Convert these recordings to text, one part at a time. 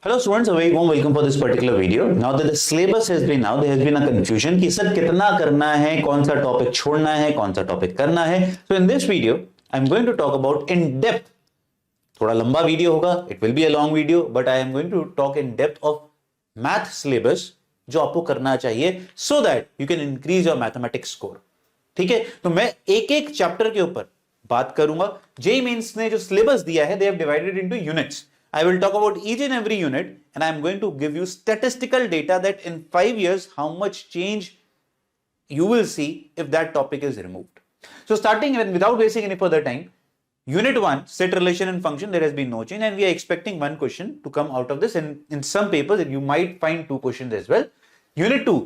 Hello students, a very warm welcome for this particular video. Now that the syllabus has been out, there has been a confusion कि sir कितना करना है, कौन सा topic छोड़ना है, कौन सा टॉपिक करना है. So in this video, I'm going to talk about in depth. थोड़ा लंबा वीडियो होगा, it will be a long video, but I am going to talk in depth of math syllabus जो आपको करना चाहिए so that you can increase your mathematics score. ठीक है, तो मैं एक एक चैप्टर के ऊपर बात करूंगा. जेईई मेंस ने जो सिलेबस दिया है, they have divided into units. I will talk about each and every unit and I am going to give you statistical data that in 5 years how much change you will see if that topic is removed. So starting without wasting any further time, unit 1 set relation and function, there has been no change and we are expecting one question to come out of this, and in some papers you might find two questions as well. Unit 2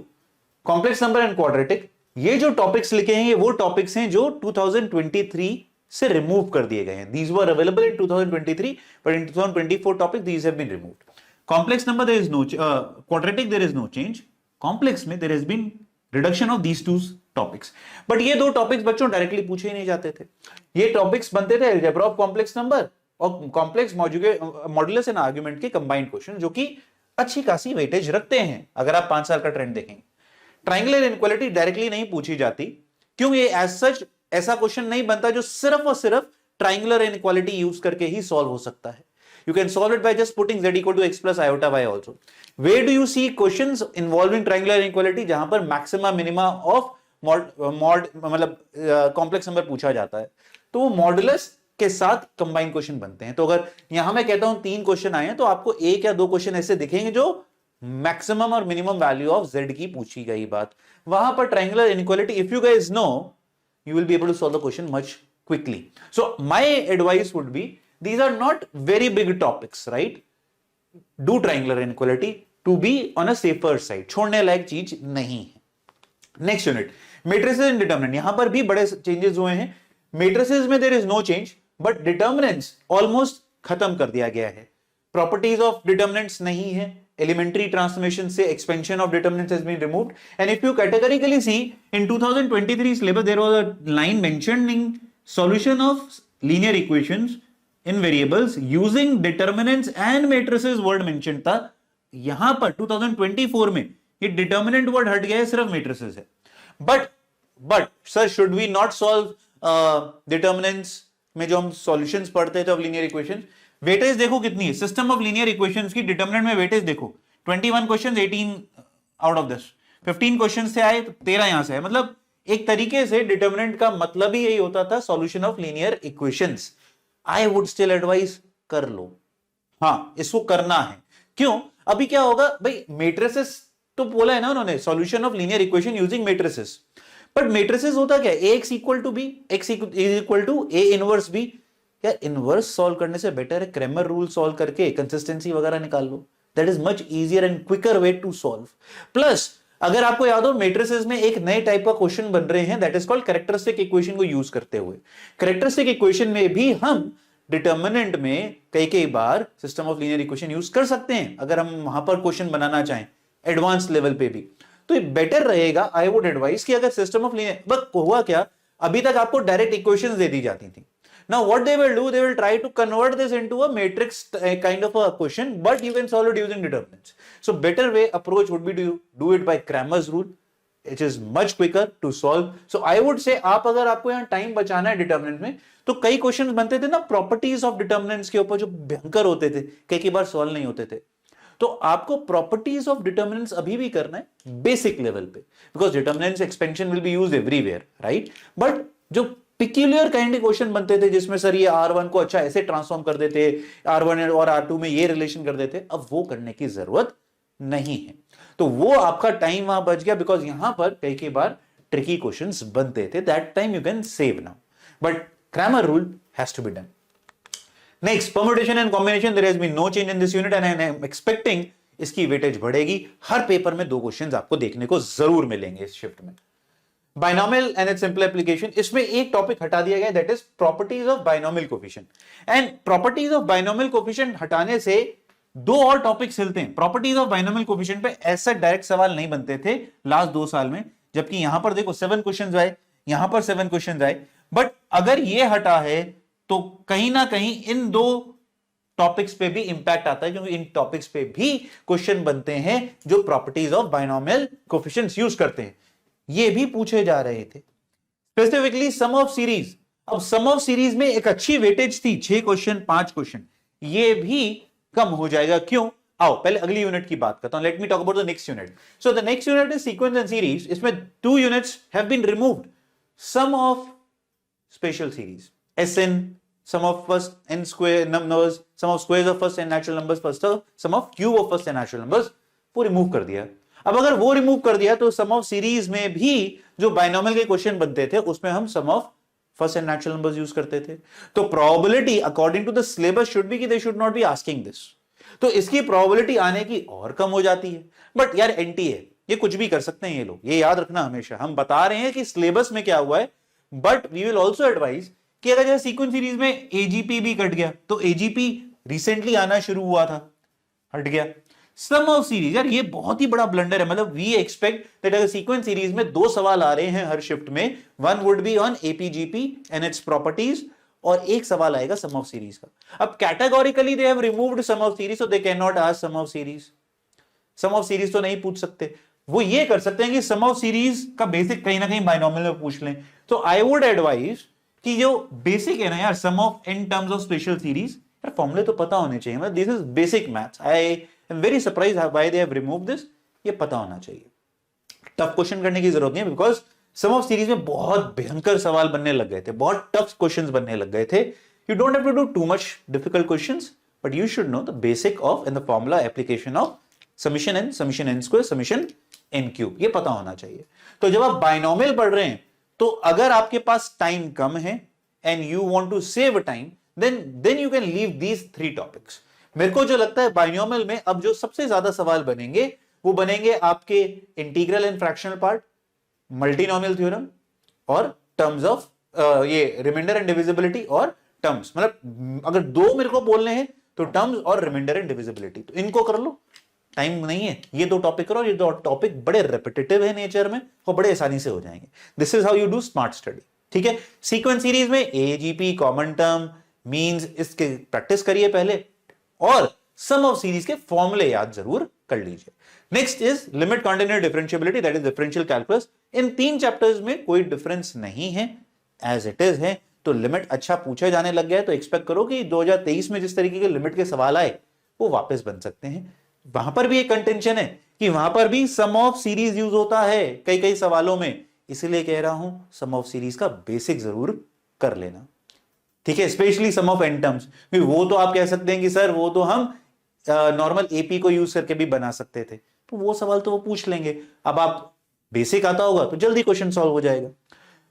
complex number and quadratic, ये जो topics लिखे हैं ये वो topics हैं जो 2023 से remove कर दिए गए हैं. These were available in 2023, but in 2024 topic these have been removed. Complex number there is no quadratic there is no change. Complex में there has been reduction of these two topics. But ये दो topics बच्चों directly पूछे ही नहीं जाते थे. ये topics बनते थे अलजेब्रा ऑफ कॉम्प्लेक्स नंबर और कॉम्प्लेक्स मॉड्यूलस एंड आर्गुमेंट के कंबाइंड क्वेश्चन, जो कि अच्छी खासी वेटेज रखते हैं अगर आप 5 साल का ट्रेंड देखेंगे. ट्रायंगुलर इनइक्वालिटी डायरेक्टली नहीं पूछी जाती, क्यों? ये एज सच ऐसा क्वेश्चन नहीं बनता जो सिर्फ और सिर्फ ट्रायंगुलर इनइक्वालिटी यूज करके ही सॉल्व हो सकता है. You can solve it by just putting z equal to x plus iota y also. Where do you see questions involving triangular inequality जहां पर maxima minima of मतलब कॉम्प्लेक्स नंबर पूछा जाता है, तो वो मॉडुलस के साथ कंबाइन क्वेश्चन बनते हैं. तो अगर यहां मैं कहता हूं 3 क्वेश्चन आए हैं तो आपको एक या दो क्वेश्चन ऐसे दिखेंगे जो मैक्सिमम और मिनिमम वैल्यू ऑफ z की पूछी गई बात. वहां पर triangular inequality, if you guys know, you will be able to solve the question much quickly. So my advice would be, these are not very big topics, right? Do triangular inequality to be on a safer side. छोड़ने लायक चीज नहीं है. Next unit, matrices and determinant. यहां पर भी बड़े changes हुए हैं. Matrices में there is no change, but determinants almost खत्म कर दिया गया है. Properties of determinants नहीं है. Elementary transformation से expansion of determinants has been removed. And if you categorically see, in 2023 syllabus there was a line mentioning solution of linear equations in variables using determinants and matrices word mentioned था. यहां पर 2024 में ये determinant word हट गया है, सिर्फ matrices है. But sir, should we not solve determinants में जो हम solutions पढ़ते थे of linear equations? वेटेज देखो कितनी है. सिस्टम ऑफ लीनियर इक्वेशंस की डिटरमिनेंट में वेटेज देखो, 21 क्वेश्चंस, 18 आउट ऑफ 10. 15 क्वेश्चन से आए तो 13 यहां से है. मतलब एक तरीके से डिटरमिनेंट का मतलब ही यही होता था, solution of linear equations. I would still advice कर लो. हाँ, इसको करना है. क्यों? अभी क्या होगा भाई, मैट्रिसेस तो बोला है ना उन्होंने, solution of linear equation using matrices. But matrices होता क्या है? x equal to b, x equal to a inverse b. यार इनवर्स सॉल्व करने से बेटर है क्रैमर रूल सॉल्व करके कंसिस्टेंसी वगैरह निकाल लो. That is much easier and quicker way to solve. Plus अगर आपको याद हो, मैट्रिसेस में एक नए टाइप का क्वेश्चन बन रहे हैं, that is called characteristic equation को यूज करते हुए. कैरेक्टरिस्टिक इक्वेशन में भी हम डिटरमिनेंट में कई बार system of linear equation use कर सकते हैं अगर हम वहां पर क्वेश्चन बनाना चाहें एडवांस लेवल पे भी. तो ये बेटर रहेगा. आई वुड एडवाइस कि अगर सिस्टम ऑफ लीनियर, बट हुआ क्या, अभी तक आपको डायरेक्ट इक्वेशंस दे दी जाती थी. Now what they will do, they will try to convert this into a matrix kind of a question, but you can solve it using determinants. So better way approach would be to do it by Cramer's rule. It is much quicker to solve. So I would say, आप अगर आपको यहाँ time बचाना है determinant में, तो कई questions बनते थे ना प्रॉपर्टीज ऑफ डिटर्मिनेंट्स के ऊपर जो भयंकर होते थे, कई बार सॉल्व नहीं होते थे. तो आपको प्रॉपर्टीज ऑफ डिटर्मिनेंट्स अभी भी करना है बेसिक लेवल पे, because determinants expansion will be used everywhere, right? But जो पिक्यूलियर काइंड के क्वेश्चन बनते थे जिसमें सर ये R1 को अच्छा ऐसे ट्रांसफॉर्म कर देते, R1 और R2 में ये रिलेशन कर देते, अब वो करने की जरूरत नहीं है. तो वो आपका टाइम वहां बच गया, बिकॉज यहां पर कई बार ट्रिकी क्वेश्चंस बनते थे. That time you can save now, but Cramer rule has to be done. Next, permutation and combination, there has been no change in this unit and I am expecting इसकी weightage बढ़ेगी. हर paper में 2 questions आपको देखने को जरूर मिलेंगे इस शिफ्ट में. Binomial and it's simple application, इसमें एक टॉपिक हटा दिया गया, that is properties of binomial coefficient. And properties of binomial coefficient हटाने से 2 और टॉपिक्स हिलते हैं. प्रॉपर्टीज ऑफ बाइनोमियल कोफिशिएंट पे ऐसा डायरेक्ट सवाल नहीं बनते थे लास्ट 2 साल में, जबकि यहां पर देखो 7 क्वेश्चंस आए, यहां पर 7 क्वेश्चंस आए. बट अगर ये हटा है तो कहीं ना कहीं इन 2 टॉपिक्स पे भी इंपैक्ट आता है, क्योंकि इन टॉपिक्स पे भी क्वेश्चन बनते हैं जो properties of binomial coefficients use करते हैं, ये भी पूछे जा रहे थे। स्पेसिफिकली सम ऑफ सीरीज, अब सम ऑफ सीरीज में एक अच्छी वेटेज थी, 6 क्वेश्चन 5 क्वेश्चन, ये भी कम हो जाएगा। क्यों? आओ पहले अगली यूनिट की बात करता हूं। Let me talk about the next unit. So the next unit is sequence and series. इसमें 2 units have been removed, sum of special series, SN, sum of first n square numbers, sum of squares of first n natural numbers, first sum of cube of first n natural numbers, वो remove कर दिया। अब अगर वो remove कर दिया तो सम of series में भी जो बाइनोमियल के क्वेश्चन बनते थे उसमें हम sum of first and natural numbers use करते थे। तो probability according to the syllabus should be कि they should not be asking this, तो इसकी प्रोबेबिलिटी आने की और कम हो जाती है। बट यार एनटी है, ये कुछ भी कर सकते हैं ये लोग, ये याद रखना हमेशा। हम बता रहे हैं कि सिलेबस में क्या हुआ है, but we will also advise कि अगर जैसे सीक्वेंस सीरीज में एजीपी भी कट गया, तो एजीपी रिसेंटली आना शुरू हुआ था, हट गया। सम ऑफ सीरीज, यार ये बहुत ही बड़ा ब्लंडर है। मतलब वी एक्सपेक्ट दैट अगर सीक्वेंस सीरीज में 2 सवाल आ रहे हैं हर शिफ्ट में, one would be on APGP and its properties, और एक सवाल आएगा सम ऑफ सीरीज का। अब categorically they have removed sum of series, so they can not ask sum of series. Sum of series तो नहीं पूछ सकते, वो ये कर सकते हैं कि सम ऑफ सीरीज का बेसिक कहीं ना कहीं बाइनोमियल में पूछ लें। तो आई वुड एडवाइज कि जो बेसिक है ना यार, sum of in terms of special series, यार फॉर्मूले तो पता होने चाहिए। मतलब this is basic maths. I am very surprise why they have removed this, ये पता होना चाहिए। टफ क्वेश्चन करने की जरूरत नहीं है, बिकॉज सम ऑफ सीरीज में बहुत भयंकर सवाल बनने लग गए थे, बहुत टफ क्वेश्चंस बनने लग गए थे। You don't have to do too much difficult questions, but you should know the basic of and the formula application of summation n square, summation n cube, ये पता होना चाहिए। तो जब आप बाइनोमियल पढ़ रहे हैं, तो अगर आपके पास टाइम कम है and you want to save time, then you can leave these 3 topics. मेरे को जो लगता है बाइनोमियल में अब जो सबसे ज्यादा सवाल बनेंगे वो बनेंगे आपके integral and fractional part, multinomial theorem और टर्म्स ऑफ ये रिमाइंडर एंड डिविजिबिलिटी और टर्म्स। मतलब अगर 2 मेरे को बोलने हैं तो टर्म्स और रिमाइंडर एंड डिविजिबिलिटी, तो इनको कर लो, टाइम नहीं है, ये 2 टॉपिक करो। ये 2 टॉपिक बड़े रेपिटेटिव है नेचर में और बड़े आसानी से हो जाएंगे। This is how you do smart study, ठीक है। सीक्वेंस सीरीज में एजीपी, कॉमन टर्म, मीन्स, इसके प्रैक्टिस करिए पहले, और सम ऑफ सीरीज के फॉर्मूले याद जरूर कर लीजिए। Next is limit continuity differentiability, that is differential calculus. In 3 chapters में कोई डिफरेंस नहीं है, एज इट इज है। तो लिमिट अच्छा पूछा जाने लग गया है, तो एक्सपेक्ट करो कि 2023 में जिस तरीके के लिमिट के सवाल आए वो वापस बन सकते हैं। वहां पर भी एक कंटेंशन है कि वहां पर भी सम ऑफ सीरीज यूज होता है कई कई सवालों में, इसलिए कह रहा हूं सम ऑफ सीरीज का बेसिक जरूर कर लेना, ठीक है। Specially sum of n terms, वो तो आप कह सकते हैं कि सर वो तो हम नॉर्मल एपी को यूज करके भी बना सकते थे, तो वो सवाल तो वो पूछ लेंगे। अब आप बेसिक आता होगा तो जल्दी क्वेश्चन सॉल्व हो जाएगा।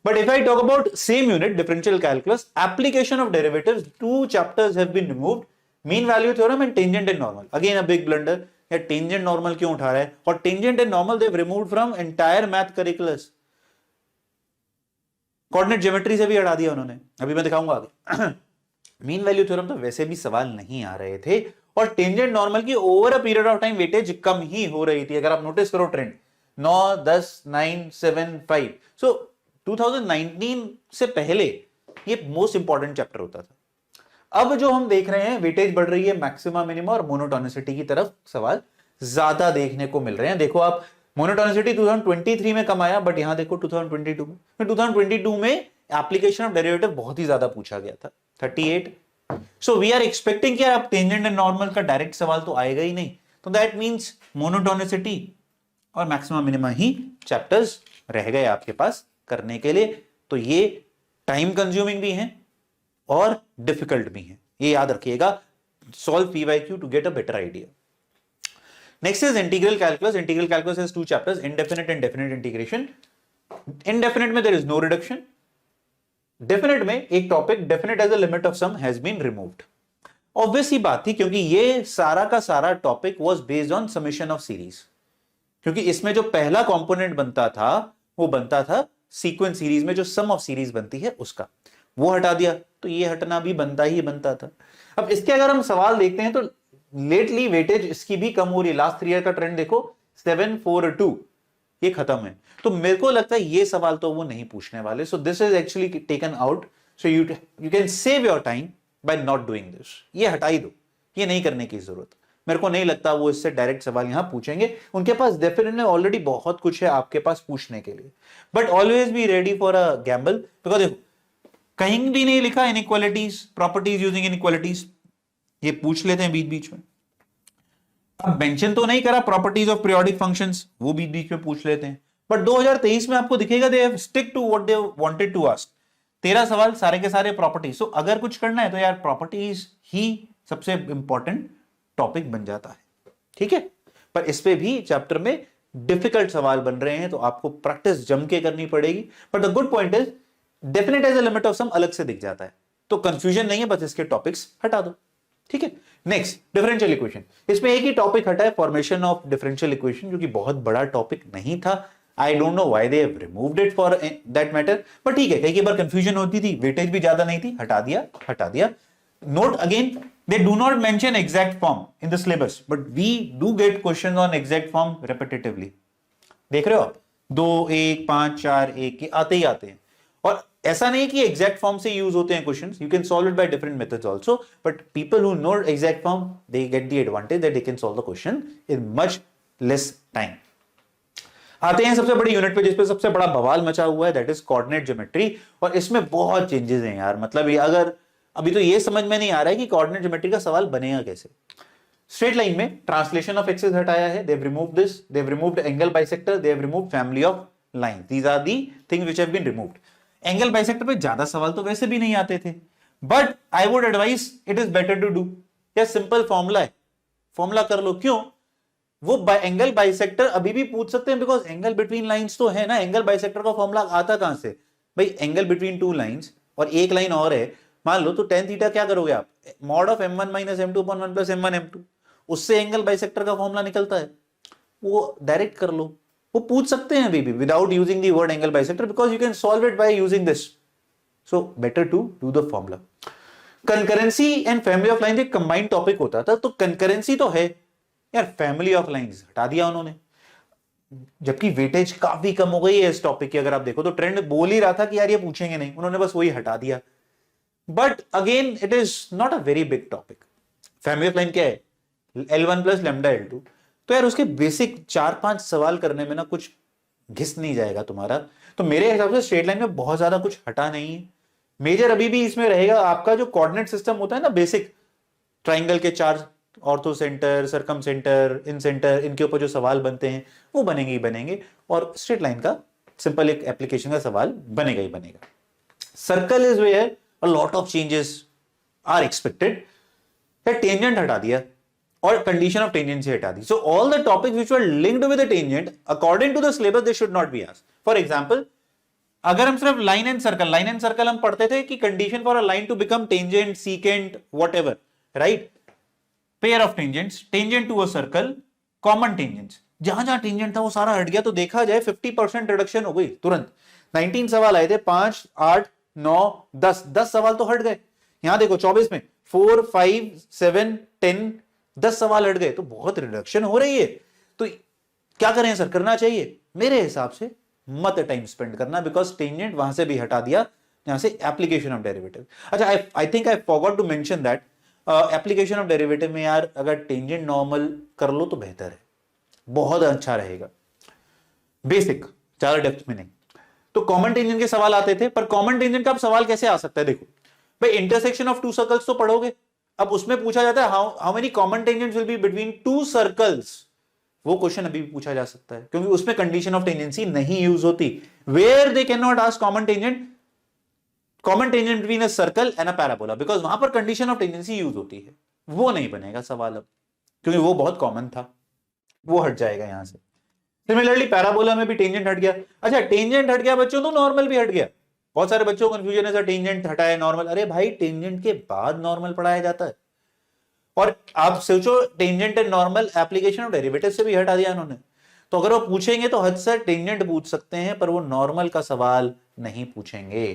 But if I talk about same unit, differential calculus, application of derivatives, 2 chapters have been removed, mean value theorem and tangent and normal. Again a big blunder, या टेंजेंट नॉर्मल क्यों उठा रहा है, और tangent and normal they have removed from entire math curriculum. Coordinate geometry से भी हटा दिया उन्होंने, अभी मैं दिखाऊंगा आगे। मीन वैल्यू थ्योरम तो वैसे भी सवाल नहीं आ रहे थे, और टेंजेंट नॉर्मल की over a period of time weightage कम ही हो रही थी। अगर आप नोटिस करो ट्रेंड 9, 10, 9, 7, 5, सो 2019 से पहले ये मोस्ट इंपॉर्टेंट चैप्टर होता था। अब जो हम देख रहे हैं वेटेज बढ़ रही है, मैक्सिमा मिनिमा और मोनोटोनिसिटी की तरफ सवाल ज्यादा देखने को मिल रहे हैं। देखो आप, मोनोटोनिसिटी 2023 में कम आया, बट यहां देखो 2022 में, 2022 में एप्लीकेशन ऑफ डेरिवेटिव बहुत ही ज्यादा पूछा गया था, 38। सो वी आर एक्सपेक्टिंग कि अब टेंजेंट एंड नॉर्मल का डायरेक्ट सवाल तो आएगा ही नहीं, तो दैट मींस मोनोटोनिसिटी और मैक्सिमा मिनिमा ही चैप्टर्स रह गए आपके पास करने के लिए। तो ये टाइम कंज्यूमिंग भी हैं और डिफिकल्ट भी हैं, ये याद रखिएगा। Solve PYQ to get a better idea. Next is integral calculus. Integral calculus has 2 chapters, indefinite and definite integration. Indefinite में there is no reduction, definite में एक topic definite as a limit of sum has been removed. Obvious ही बात थी, क्योंकि ये सारा का सारा topic was based on summation of series, क्योंकि इसमें जो पहला कंपोनेंट बनता था वो बनता था सीक्वेंस सीरीज में जो सम ऑफ सीरीज बनती है उसका, वो हटा दिया, तो ये हटना भी बनता ही बनता था। अब इसके अगर हम सवाल देखते हैं तो लेटली वेटेज इसकी भी कम हो रही है। लास्ट 3 ईयर का ट्रेंड देखो, 742 ये खत्म है। तो मेरे को लगता है ये सवाल तो वो नहीं पूछने वाले। So this is actually taken out, so you can save your time by not doing this, ये हटा ही दो। ये नहीं करने की जरूरत, मेरे को नहीं लगता वो इससे डायरेक्ट सवाल यहां पूछेंगे। उनके पास डेफिनेटली ऑलरेडी बहुत कुछ है आपके पास पूछने के लिए, but always be ready for a gamble, because देखो कहीं भी नहीं लिखा इनइक्वालिटीज, प्रॉपर्टीज यूजिंग इनइक्वालिटीज, ये पूछ लेते हैं बीच बीच में। अब मेंशन तो नहीं करा प्रॉपर्टीज ऑफ पीरियोडिक फंक्शंस, वो बीच बीच में पूछ लेते हैं, बट 2023 में आपको दिखेगा they have stick to what they wanted to ask. 13 सवाल सारे के सारे प्रॉपर्टी। सो अगर कुछ करना है तो यार प्रॉपर्टीज ही सबसे इंपॉर्टेंट टॉपिक बन जाता है, ठीक है। पर इस पे भी चैप्टर में डिफिकल्ट सवाल बन रहे हैं, तो आपको प्रैक्टिस जम के करनी पड़ेगी। But the good point is definite as a limit of sum अलग से दिख जाता है, तो कंफ्यूजन नहीं है, बस इसके टॉपिक्स हटा दो, ठीक है। नेक्स्ट डिफरेंशियल इक्वेशन, इसमें एक ही टॉपिक हटा है, फॉर्मेशन ऑफ डिफरेंशियल इक्वेशन, जो कि बहुत बड़ा टॉपिक नहीं था। आई don't know why they have removed it for that matter, but ठीक है, कई बार कंफ्यूजन होती थी, वेटेज भी ज्यादा नहीं थी, हटा दिया। Note again, they do not mention exact form in the syllabus, but we do get questions on exact form repetitively. देख रहे हो आप, 2, 1, 5, 4, 1 के आते ही आते हैं, और ऐसा नहीं कि exact form से यूज होते हैं questions, you can solve it by different methods also, but people who know exact form, they get the advantage that they can solve the question in much less time. आते हैं सबसे बड़ी unit पे, जिसपे सबसे बड़ा बवाल मचा हुआ है, दैट इज कोऑर्डिनेट ज्योमेट्री, और इसमें बहुत चेंजेस हैं यार। मतलब ये अगर अभी तो ये समझ में नहीं आ रहा है कि कोऑर्डिनेट ज्योमेट्री का सवाल बनेगा कैसे। स्ट्रेट लाइन में ट्रांसलेशन ऑफ एक्सेस हटाया है, they have removed this, they have removed angle bisector, they have removed family of line, these are the things which have been removed. Angle bisector पे ज्यादा सवाल तो वैसे भी नहीं आते थे, but I would advise it is better to do, या सिंपल फॉर्मूला है, फॉर्मूला कर लो। क्यों? वो एंगल बाइसेक्टर अभी भी पूछ सकते हैं, बिकॉज एंगल बिटवीन लाइंस तो है ना। एंगल बाइसेक्टर का फॉर्मूला आता कहां से भाई? एंगल बिटवीन टू लाइंस, और एक लाइन और है मान लो, तो tan थीटा क्या करोगे आप? Mod of m1 minus m2 upon 1 plus m1 m2, उससे एंगल बाइसेक्टर का फॉर्मूला निकलता है, वो डायरेक्ट कर लो। वो पूछ सकते हैं अभी भी without using the word angle bisector, because you can solve it by using this, so better to do the formula. Concurrency and family of lines एक कंबाइंड टॉपिक होता था, तो कंकरेंसी तो है यार, फैमिली ऑफ लाइंस हटा दिया उन्होंने, जबकि वेटेज काफी कम हो गई है इस टॉपिक की। अगर आप देखो तो ट्रेंड बोल ही रहा था कि यार ये पूछेंगे नहीं, उन्होंने बस वही हटा दिया। But again it is not a very big topic. Family of line क्या है? L1 प्लस लैम्डा L2, तो यार उसके बेसिक 4-5 सवाल करने में ना कुछ घिस नहीं जाएगा तुम्हारा। तो मेरे हिसाब से स्ट्रेट लाइन में बहुत ज्यादा कुछ हटा नहीं है। मेजर अभी भी इसमें रहेगा आपका जो कोऑर्डिनेट सिस्टम होता है ना, बेसिक ट्राइंगल के 4 ऑर्थो सेंटर, सरकम सेंटर, इन सेंटर, इनके ऊपर जो सवाल बनते हैं वो बनेंगे ही बनेंगे, और स्ट्रेट लाइन का सिंपल एक एप्लीकेशन का सवाल बनेगा ही बनेगा। Circle is where a lot of changes are expected। Tangent हटा दिया और कंडीशन ऑफ टेंजेंसी हटा दी। So all the topics which were linked with the tangent according to the syllabus they should not be asked. For example, अगर हम सिर्फ line and circle हम पढ़ते थे कि condition for a line to become tangent, secant, whatever, right, pair of tangents, tangent to a circle, common tangents, जहां जहां tangent था वो सारा हट गया, तो देखा जाए 50% रिडक्शन हो गई तुरंत। 19 सवाल आए थे, 5, 8, 9, 10 सवाल तो हट गए। यहां देखो 24 में 4, 5, 7, 10, 10 सवाल हट गए, तो बहुत रिडक्शन हो रही है। तो क्या करें सर? करना चाहिए मेरे हिसाब से मत टाइम स्पेंड करना, बिकॉज टेंजेंट वहां से भी हटा दिया, यहां से एप्लीकेशन ऑफ डेरिवेटिव। अच्छा, I think I forgot to mention that application of derivative में यार अगर टेंजेंट नॉर्मल कर लो तो बेहतर है, बहुत अच्छा रहेगा। बेसिक, ज्यादा डेप्थ में नहीं। तो कॉमन टेंजेंट के सवाल आते थे, पर कॉमन टेंजेंट का अब सवाल कैसे आ सकता है? देखो भाई, इंटरसेक्शन ऑफ 2 सर्कल्स तो पढ़ोगे, अब उसमें पूछा जाता है how many common tangents will be between 2 circles. वो क्वेश्चन अभी भी पूछा जा सकता है, क्योंकि उसमें कंडीशन ऑफ टेंजेंसी नहीं यूज होती। Where they can not ask common tangent between a circle and a parabola, because वहां पर कंडीशन ऑफ टेंजेंसी यूज होती है। वो नहीं बनेगा सवाल अब, क्योंकि वो बहुत कॉमन था, वो हट जाएगा यहां से। सिमिलरली पैराबोला में भी टेंजेंट हट गया। अच्छा, टेंजेंट हट गया बच्चों, तो नॉर्मल भी हट गया। बहुत सारे बच्चों को कंफ्यूजन है सर, टेंजेंट हटाए नॉर्मल। अरे भाई, टेंजेंट के बाद नॉर्मल पढ़ाया जाता है। और आप सोचो, tangent and normal application of derivative से भी हटा दिया इन्होंने। तो अगर वो पूछेंगे तो हद से टेंजेंट पूछ सकते हैं, पर वो नॉर्मल का सवाल नहीं पूछेंगे।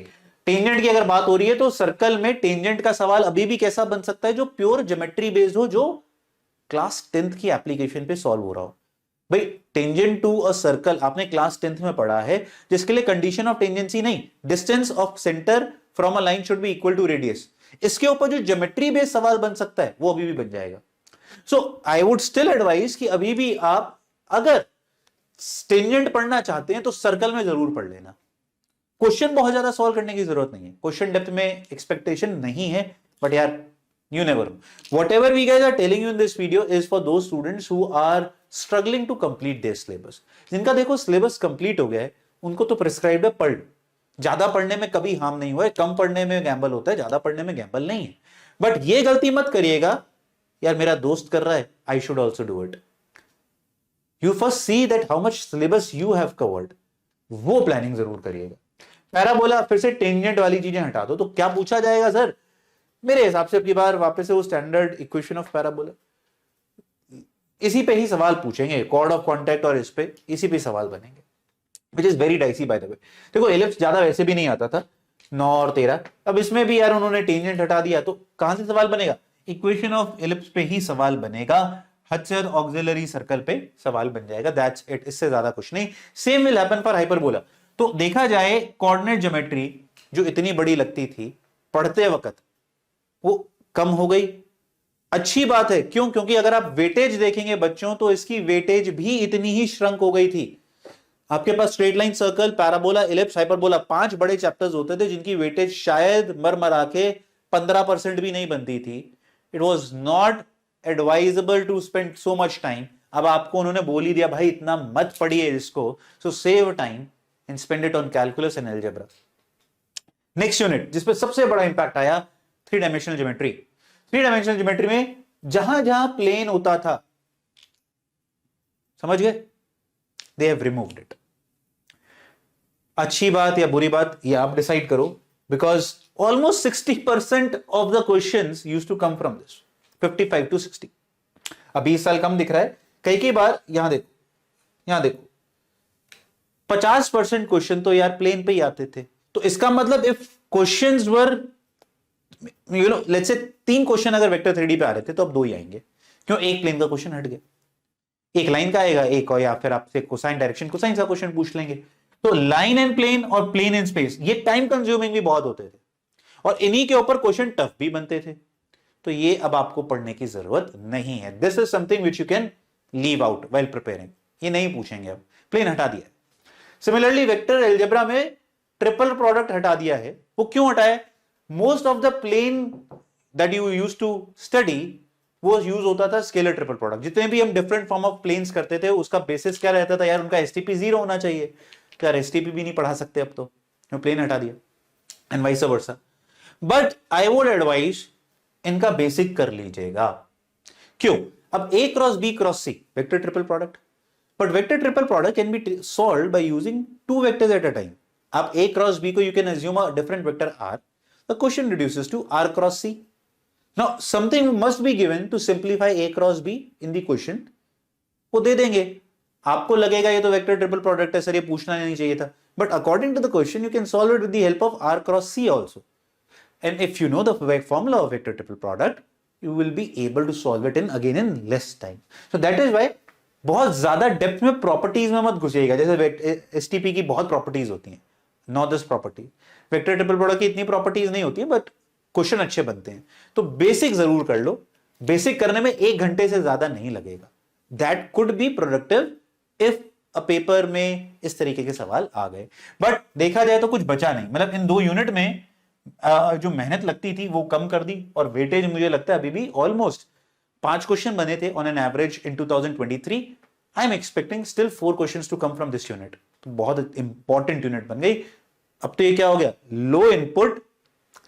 टेंजेंट की अगर बात हो रही है तो सर्कल में टेंजेंट का सवाल अभी भी कैसा बन सकता है? जो प्योर ज्योमेट्री बेस्ड हो, जो क्लास 10th की एप्लीकेशन पे सॉल्व हो रहा हो। भाई, टेंजेंट टू अ सर्कल आपने क्लास 10th में पढ़ा है, जिसके लिए कंडीशन ऑफ टेंजेंसी नहीं, distance of centre from a line should be equal to radius. इसके ऊपर जो ज्योमेट्री बेस्ड सवाल बन सकता है वो अभी भी बन जाएगा। सो आई वुड स्टिल एडवाइज कि अभी भी आप अगर टेंजेंट पढ़ना चाहते हैं तो सर्कल में जरूर पढ़ लेना। क्वेश्चन बहुत ज्यादा सॉल्व करने की जरूरत नहीं है, क्वेश्चन डेप्थ में एक्सपेक्टेशन नहीं है, बट यार you never know. Whatever we guys are telling you in this video is for those students who are struggling to complete their syllabus. जिनका देखो सिलेबस कंप्लीट हो गया है उनको तो प्रिस्क्राइब्ड है पढ़, ज्यादा पढ़ने में कभी हार्म नहीं हुआ है, कम पढ़ने में गैम्बल होता है, ज्यादा पढ़ने में गैम्बल नहीं है। बट ये गलती मत करिएगा यार मेरा दोस्त कर रहा है I should also do it. You first see that how much syllabus you have covered, वो प्लानिंग जरूर करिएगा। पैराबोला फिर से टेंजेंट वाली चीजें हटा दो, तो क्या पूछा जाएगा सर? मेरे हिसाब से अब की बार वापस से वो स्टैंडर्ड इक्वेशन ऑफ पैराबोला, इसी पे ही सवाल पूछेंगे, कॉर्ड ऑफ कॉन्टैक्ट और इस पे इसी पे सवाल बनेंगे, which is very dicey by the way. देखो एलिप्स ज्यादा वैसे भी नहीं आता था 9 और 13, अब इसमें भी यार उन्होंने टेंजेंट हटा दिया, तो कहां से सवाल बनेगा? इक्वेशन ऑफ एलिप्स पे ही सवाल बनेगा, हचर ऑक्सिलरी सर्कल पे सवाल बन जाएगा, दैट्स इट, इससे ज्यादा कुछ नहीं। Same will happen for hyperbola. तो देखा जाए कोऑर्डिनेट ज्योमेट्री जो इतनी बड़ी लगती थी पढ़ते वक्त वो कम हो गई, अच्छी बात है। क्यों? क्योंकि अगर आप वेटेज देखेंगे बच्चों तो इसकी वेटेज भी इतनी ही श्रंक हो गई थी। आपके पास straight line, circle, parabola, ellipse, hyperbola 5 बड़े चैप्टर्स होते थे जिनकी वेटेज शायद मर के 15% भी नहीं बनती थी। It was not advisable to spend so much time. अब आपको उन्होंने बोल ही दिया भाई इतना मत पढ़िए इसको, सो save time and spend it on calculus and algebra. Next unit जिसपे सबसे बड़ा इंपैक्ट आया, 3 डायमेंशनल ज्योमेट्री। 3 डायमेंशनल ज्योमेट्री में जहां जहां प्लेन होता था, समझ गए, दे हैव रिमूव्ड इट। अच्छी बात या बुरी बात ये आप डिसाइड करो, because almost 60% of the questions used to come from this, 55 to 60। अभी इस साल कम दिख रहा है, कई बार यहां देखो, यहां देखो 50% क्वेश्चन तो यार प्लेन पे ही आते थे। तो इसका मतलब if questions were let's say 3 question अगर वेक्टर 3D पे आ रहे थे तो अब 2 ही आएंगे, क्यों? एक प्लेन का क्वेश्चन हट गया, एक लाइन का आएगा, एक और या फिर आपसे कोसाइन डायरेक्शन कोसाइन का क्वेश्चन पूछ लेंगे। तो लाइन एंड प्लेन और प्लेन एंड स्पेस ये टाइम कंज्यूमिंग भी बहुत होते थे और इन्हीं के ऊपर क्वेश्चन टफ भी बनते थे। तो ये अब आपको पढ़ने की जरूरत नहीं है, this is something which you can leave out while preparing, ये नहीं पूछेंगे, अब प्लेन हटा दिया। सिमिलरली वेक्टर अलजेब्रा में ट्रिपल प्रोडक्ट हटा दिया है। वो क्यों हटाया? Most of the plane that you used to study वो यूज होता था स्केलर ट्रिपल प्रोडक्ट। जितने भी हम डिफरेंट फॉर्म ऑफ प्लेन्स करते थे उसका बेसिस क्या रहता था यार? उनका एसटीपी 0 होना चाहिए। तो यार एसटीपी भी नहीं पढ़ा सकते अब, तो प्लेन हटा दिया and vice versa. But I would advise इनका बेसिक कर लीजिएगा। क्यों? अब A cross B cross C vector triple product, but vector triple product can be solved by using 2 vectors at a time. आप A क्रॉस B को you can assume a different vector R, the question reduces to R cross C. Now something must be given to simplify A cross B in the question, वो दे देंगे। आपको लगेगा ये तो vector triple product है sir, ये पूछना नहीं चाहिए था, but according to the question you can solve it with the help of R cross C also, and if you know the formula of vector triple product you will be able to solve it again in less time. So that is why बहुत ज्यादा depth में properties में मत घुसिएगा। जैसे STP की बहुत properties होती हैं, not this property. Vector triple product की इतनी प्रॉपर्टीज नहीं होती है, बट क्वेश्चन अच्छे बनते हैं। तो बेसिक जरूर कर लो, बेसिक करने में 1 घंटे से ज्यादा नहीं लगेगा। That could be productive if a paper में इस तरीके के सवाल आ गए। बट देखा जाए तो कुछ बचा नहीं, मतलब इन 2 यूनिट में जो मेहनत लगती थी वो कम कर दी, और वेटेज मुझे लगता है अभी भी ऑलमोस्ट 5 क्वेश्चन बने थे on an average in 2023। I am expecting still 4 questions to come from this unit. तो बहुत इंपॉर्टेंट यूनिट बन गई। अब तो ये क्या हो गया? लो इनपुट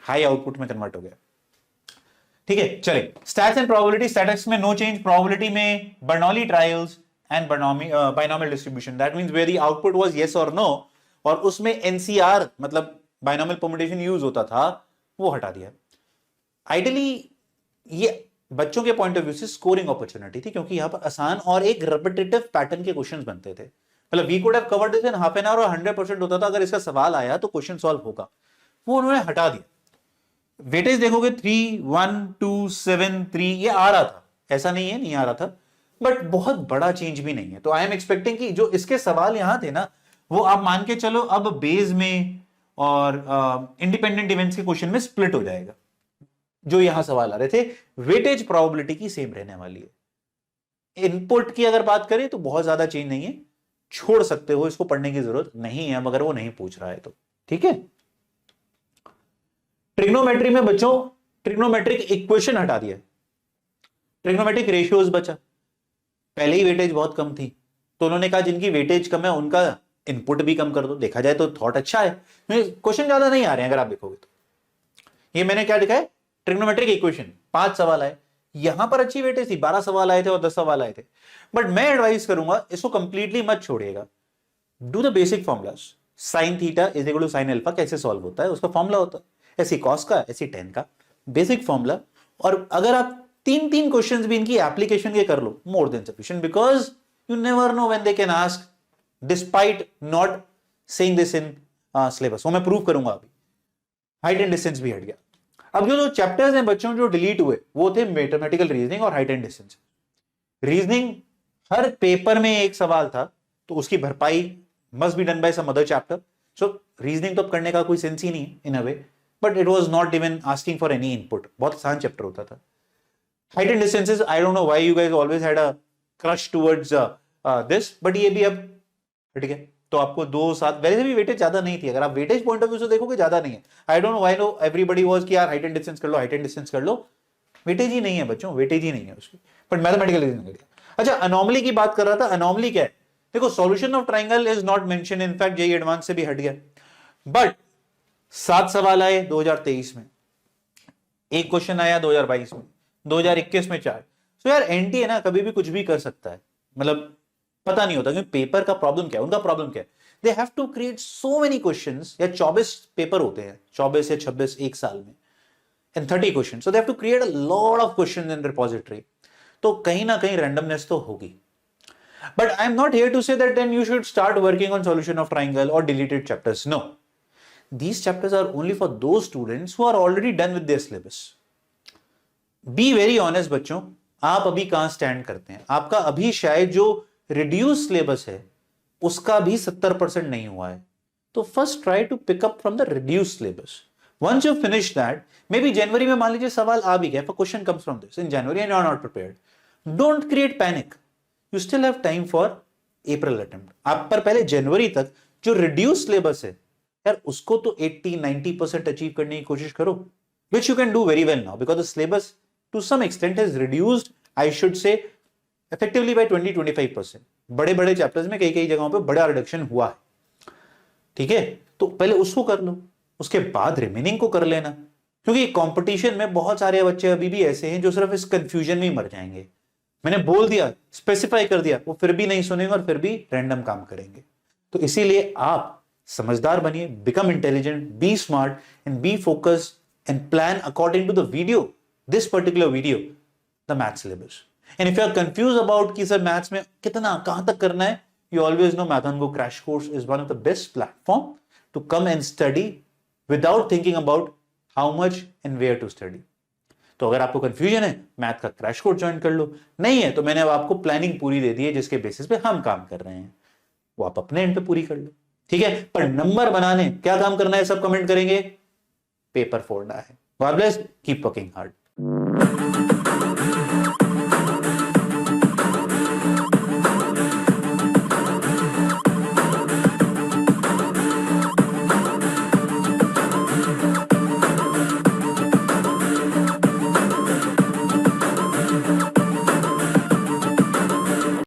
हाई आउटपुट में कन्वर्ट हो गया। ठीक है, चलिए स्टैट्स एंड प्रोबेबिलिटी। स्टैटिस्टिक्स में नो चेंज, प्रोबेबिलिटी में Bernoulli trials and binomial distribution, that means where the output was yes और नो, और उसमें एनसीआर मतलब बायनॉमियल परम्यूटेशन यूज होता था, वो हटा दिया। आइडियली ये बच्चों के पॉइंट ऑफ व्यू से स्कोरिंग अपॉर्चुनिटी थी, क्योंकि यहां पर आसान और एक रिपीटेटिव पैटर्न के क्वेश्चंस बनते थे। मतलब we could have covered this in half an hour और 100% होता था अगर इसका सवाल आया तो क्वेश्चन सॉल्व होगा, वो उन्होंने हटा दिया। वेटेज देखोगे 3, 1, 2, 7, 3 ये आ रहा था, ऐसा नहीं है नहीं आ रहा था, बट बहुत बड़ा चेंज भी नहीं है। तो आई एम एक्सपेक्टिंग कि जो इसके सवाल यहां थे ना, वो आप मान के चलो अब बेस में और इंडिपेंडेंट इवेंट्स के क्वेश्चन में स्प्लिट हो जाएगा। जो यहां सवाल आ रहे थे, वेटेज प्रोबेबिलिटी की सेम रहने वाली है। इनपुट की अगर बात करें तो बहुत ज्यादा चेंज नहीं है, छोड़ सकते हो, इसको पढ़ने की जरूरत नहीं है मगर वो नहीं पूछ रहा है तो ठीक है। ट्रिग्नोमेट्री में बच्चों ट्रिग्नोमेट्रिक इक्वेशन हटा दिया, ट्रिग्नोमेट्रिक रेशियोज बचा। पहले ही वेटेज बहुत कम थी तो उन्होंने कहा जिनकी वेटेज कम है उनका इनपुट भी कम कर दो। देखा जाए तो थॉट अच्छा है, क्वेश्चन ज्यादा नहीं आ रहे हैं अगर आप देखोगे तो। ये मैंने क्या लिखा है, ट्रिग्नोमेट्रिक इक्वेशन, 5 सवाल आए, यहां पर अच्छी वेटेज थी, 12 सवाल आए थे और 10 सवाल आए थे। बट मैं एडवाइस करूंगा इसको कंप्लीटली मत छोड़िएगा, do the basic formulas. Sine theta is equal to sine alpha कैसे सॉल्व होता है, उसका फॉर्मुला होता है, ऐसी कॉस का ऐसी टेन का, बेसिक फॉर्मुला। और अगर आप 3 क्वेश्चंस भी इनकी एप्लीकेशन के कर लो, more than sufficient, because you never know when they can ask despite not saying this in syllabus. वो मैं प्रूव करूंगा अभी। हाइट एंड डिस्टेंस भी हट गया। अब जो चैप्टर्स हैं बच्चों जो डिलीट हुए वो थे मैथमेटिकल रीजनिंग और हाइट एंड डिस्टेंस। रीजनिंग हर पेपर में एक सवाल था तो उसकी भरपाई must be done by some other chapter. So reasoning तो करने का कोई सेंस ही नहीं है in a way, but it was not even asking for any input, बहुत आसान चैप्टर होता था। Height and distances, I don't know why you guys always had a crush towards this, but ये भी अब हट गया। तो आपको 2-7, वैसे भी वेटेज ज्यादा नहीं थी, अगर आप वेटेज पॉइंट ऑफ व्यू से देखोगे ज्यादा नहीं है। I don't know why no everybody was कि यार हाइट एंड डिस्टेंस कर लो, हाइट एंड डिस्टेंस कर लो, वेटेज ही नहीं है बच्चों, वेटेज ही नहीं है उसकी। बट मैथमेटिकल रीजनिंग कर दिया। अच्छा, अनोमली की बात कर रहा था, अनोमली क्या है, देखो solution of triangle is not mention, in fact JEE advance से भी हट गया। बट 7 सवाल आए 2023 में, एक क्वेश्चन आया 2022 में, 2021 में 4। तो यार एनटी है ना, कभी भी कुछ भी कर सकता है, मतलब पता नहीं होता कि पेपर का प्रॉब्लम क्या है, उनका प्रॉब्लम क्या है। They have to create so many questions, या 24 पेपर होते हैं, 24 या 26 एक साल में, and 30 question, so they have to create a lot of questions in repository. तो कहीं ना कहीं रैंडमनेस तो होगी। But I am not here to say that then you should start working on solution of triangle और deleted chapters. No, these chapters are only for those students who are already done with their syllabus. Be very honest बच्चों, आप अभी कहां stand करते हैं? आपका अभी शायद जो रिड्यूस सिलेबस है उसका भी 70% नहीं हुआ है। तो first try to pick up from the reduce syllabus. Once you finish that, maybe जनवरी में मान लीजिए सवाल आ भी गया, if a question comes from this in January and you are not prepared, don't create panic. You still have time for April attempt. आप पर पहले जनवरी तक जो रिड्यूस सिलेबस है यार उसको तो 80-90% अचीव करने की कोशिश करो, which you can do very well now because the syllabus to some extent has reduced, I should say effectively by 20-25%. बड़े बड़े चैप्टर्स में कई कई जगहों पे बड़ा रिडक्शन हुआ है, ठीक है। तो पहले उसको कर लो, उसके बाद रिमेनिंग को कर लेना, क्योंकि कंपटीशन में बहुत सारे बच्चे अभी भी ऐसे हैं जो सिर्फ इस कंफ्यूजन में मर जाएंगे। मैंने बोल दिया, स्पेसिफाई कर दिया, वो फिर भी नहीं सुनेंगे और फिर भी रैंडम काम करेंगे। तो इसीलिए आप समझदार बनिए, become intelligent, be smart and be focused and plan according to the video, this particular video, the math syllabus. And if you are confuse about कि सर मैथ्स में कितना कहां तक करना है, you always know Math&Go Crash Course is one of the best platform to come and study without thinking about how much and where to study. तो अगर आपको कंफ्यूजन है, मैथ का क्रैश कोर्स ज्वाइन कर लो। नहीं है तो मैंने अब आपको प्लानिंग पूरी दे दी है जिसके बेसिस पे हम काम कर रहे हैं, वो आप अपने एंड पे पूरी कर लो, ठीक है। पर नंबर बनाने क्या काम करना है सब कमेंट करेंगे, पेपर फोड़ना है। God bless, keep working hard.